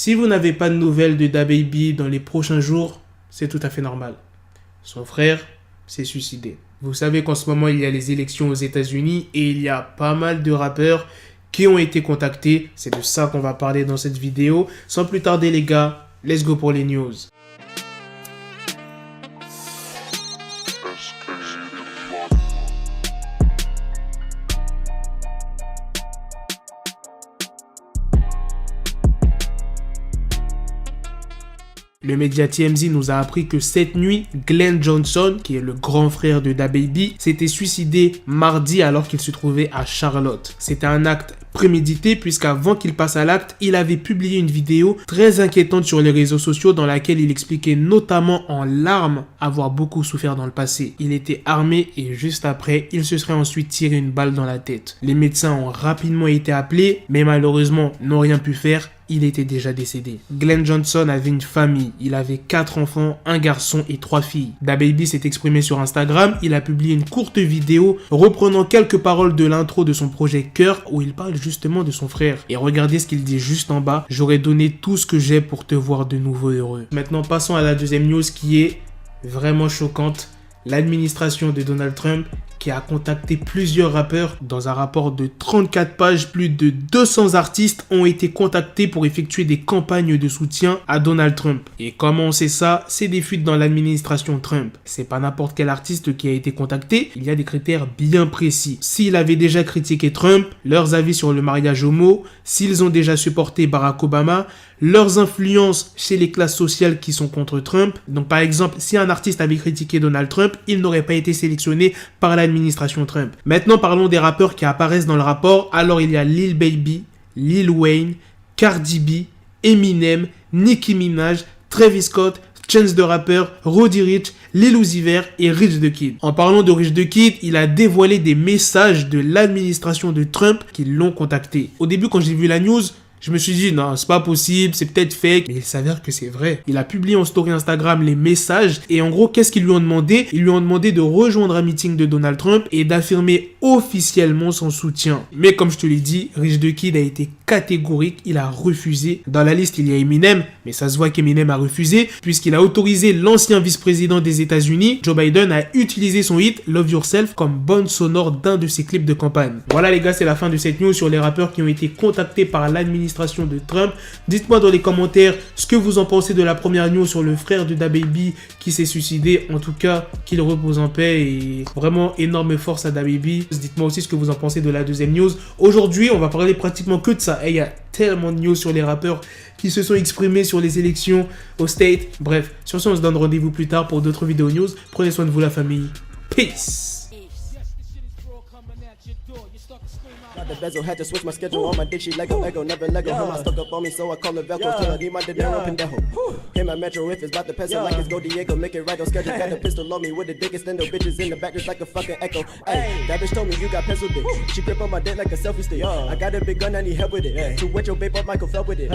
Si vous n'avez pas de nouvelles de DaBaby dans les prochains jours, c'est tout à fait normal. Son frère s'est suicidé. Vous savez qu'en ce moment, il y a les élections aux États-Unis et il y a pas mal de rappeurs qui ont été contactés. C'est de ça qu'on va parler dans cette vidéo. Sans plus tarder les gars, let's go pour les news. Le média TMZ nous a appris que cette nuit, Glenn Johnson, qui est le grand frère de DaBaby, s'était suicidé mardi alors qu'il se trouvait à Charlotte. C'était un acte prémédité puisqu'avant qu'il passe à l'acte, il avait publié une vidéo très inquiétante sur les réseaux sociaux dans laquelle il expliquait notamment en larmes avoir beaucoup souffert dans le passé. Il était armé et juste après, il se serait ensuite tiré une balle dans la tête. Les médecins ont rapidement été appelés, mais malheureusement n'ont rien pu faire. Il était déjà décédé. Glenn Johnson avait une famille. Il avait 4 enfants, un garçon et 3 filles. DaBaby s'est exprimé sur Instagram. Il a publié une courte vidéo reprenant quelques paroles de l'intro de son projet Cœur où il parle justement de son frère. Et regardez ce qu'il dit juste en bas. J'aurais donné tout ce que j'ai pour te voir de nouveau heureux. Maintenant, passons à la deuxième news qui est vraiment choquante. L'administration de Donald Trump qui a contacté plusieurs rappeurs. Dans un rapport de 34 pages, plus de 200 artistes ont été contactés pour effectuer des campagnes de soutien à Donald Trump. Et comment on sait ça? C'est des fuites dans l'administration Trump. C'est pas n'importe quel artiste qui a été contacté, il y a des critères bien précis. S'il avait déjà critiqué Trump, leurs avis sur le mariage homo, s'ils ont déjà supporté Barack Obama, leurs influences chez les classes sociales qui sont contre Trump. Donc par exemple, si un artiste avait critiqué Donald Trump, il n'aurait pas été sélectionné par l'administration Trump. Maintenant, parlons des rappeurs qui apparaissent dans le rapport. Alors il y a Lil Baby, Lil Wayne, Cardi B, Eminem, Nicki Minaj, Travis Scott, Chance the Rapper, Roddy Ricch, Lil Uzi Vert et Rich the Kid. En parlant de Rich the Kid, il a dévoilé des messages de l'administration de Trump qui l'ont contacté. Au début, quand j'ai vu la news, je me suis dit, non, c'est pas possible, c'est peut-être fake. Mais il s'avère que c'est vrai. Il a publié en story Instagram les messages. Et en gros, qu'est-ce qu'ils lui ont demandé? Ils lui ont demandé de rejoindre un meeting de Donald Trump et d'affirmer officiellement son soutien. Mais comme je te l'ai dit, Rich the Kid a été catégorique. Il a refusé. Dans la liste, il y a Eminem. Mais ça se voit qu'Eminem a refusé puisqu'il a autorisé l'ancien vice-président des États-Unis, Joe Biden, à utiliser son hit Love Yourself comme bande sonore d'un de ses clips de campagne. Voilà les gars, c'est la fin de cette news sur les rappeurs qui ont été contactés par l'administration de Trump. Dites-moi dans les commentaires ce que vous en pensez de la première news sur le frère de DaBaby qui s'est suicidé. En tout cas, qu'il repose en paix et vraiment énorme force à DaBaby. Dites-moi aussi ce que vous en pensez de la deuxième news. Aujourd'hui, on va parler pratiquement que de ça. Et il y a tellement de news sur les rappeurs qui se sont exprimés sur les élections au State. Bref, sur ce, on se donne rendez-vous plus tard pour d'autres vidéos news. Prenez soin de vous la famille. Peace. Got the bezel, had to switch my schedule on my dick, she Lego, never Lego. Him, I stuck up on me, so I call it Velcro. Till I need my dinero pendejo. Him, my metro, if it's about the peso, like it's Go Diego, make it right on schedule. Got the pistol on me with the dick, extend the bitches in the back just like a fucking echo. Hey, that bitch told me you got pencil dick. She grip on my dick like a selfie stick. I got a big gun, I need help with it. To wet your babe up, Michael fell with it.